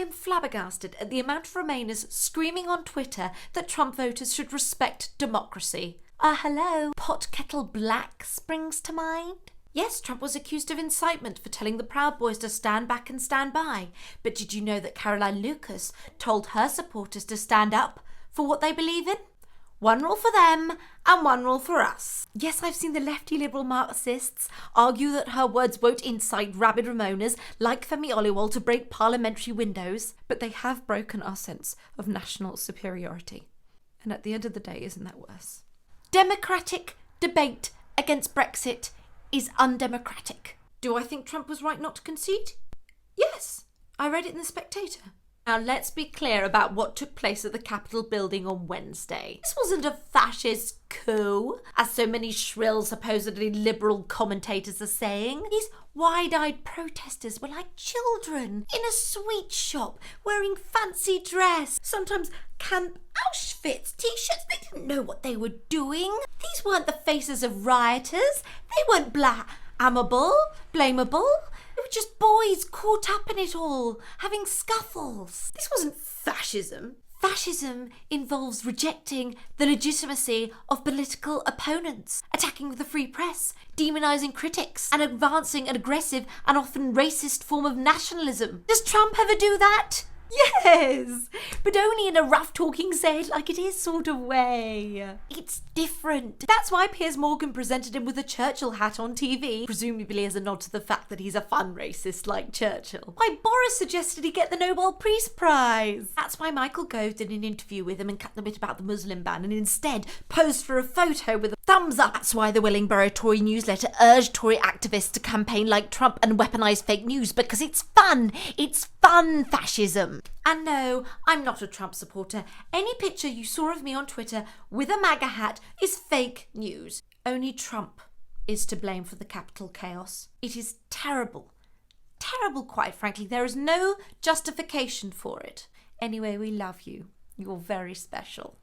I'm flabbergasted at the amount of Remainers screaming on Twitter that Trump voters should respect democracy. Hello, pot kettle black springs to mind. Yes, Trump was accused of incitement for telling the Proud Boys to stand back and stand by. But did you know that Caroline Lucas told her supporters to stand up for what they believe in? One rule for them and one rule for us. Yes, I've seen the lefty liberal Marxists argue that her words won't incite rabid Ramonas like Femi Oliwal to break parliamentary windows, but they have broken our sense of national superiority. And at the end of the day, isn't that worse? Democratic debate against Brexit is undemocratic. Do I think Trump was right not to concede? Yes, I read it in The Spectator. Now let's be clear about what took place at the Capitol building on Wednesday. This wasn't a fascist coup, as so many shrill, supposedly liberal commentators are saying. These wide-eyed protesters were like children in a sweet shop, wearing fancy dress, sometimes Camp Auschwitz t-shirts. They didn't know what they were doing. These weren't the faces of rioters. They weren't blamable. They were just boys caught up in it all, having scuffles. This wasn't fascism. Fascism involves rejecting the legitimacy of political opponents, attacking the free press, demonising critics, and advancing an aggressive and often racist form of nationalism. Does Trump ever do that? Yes, but only in a rough-talking, say-it-like-it-is sort of way. It's different. That's why Piers Morgan presented him with a Churchill hat on TV, presumably as a nod to the fact that he's a fun racist like Churchill. Why Boris suggested he get the Nobel Peace Prize. That's why Michael Gove did an interview with him and cut the bit about the Muslim ban and instead posed for a photo with a thumbs up. That's why the Wellingborough Tory newsletter urged Tory activists to campaign like Trump and weaponise fake news because it's fun. It's fun fascism. And no, I'm not a Trump supporter. Any picture you saw of me on Twitter with a MAGA hat is fake news. Only Trump is to blame for the Capitol chaos. It is terrible. Terrible, quite frankly. There is no justification for it. Anyway, we love you. You're very special.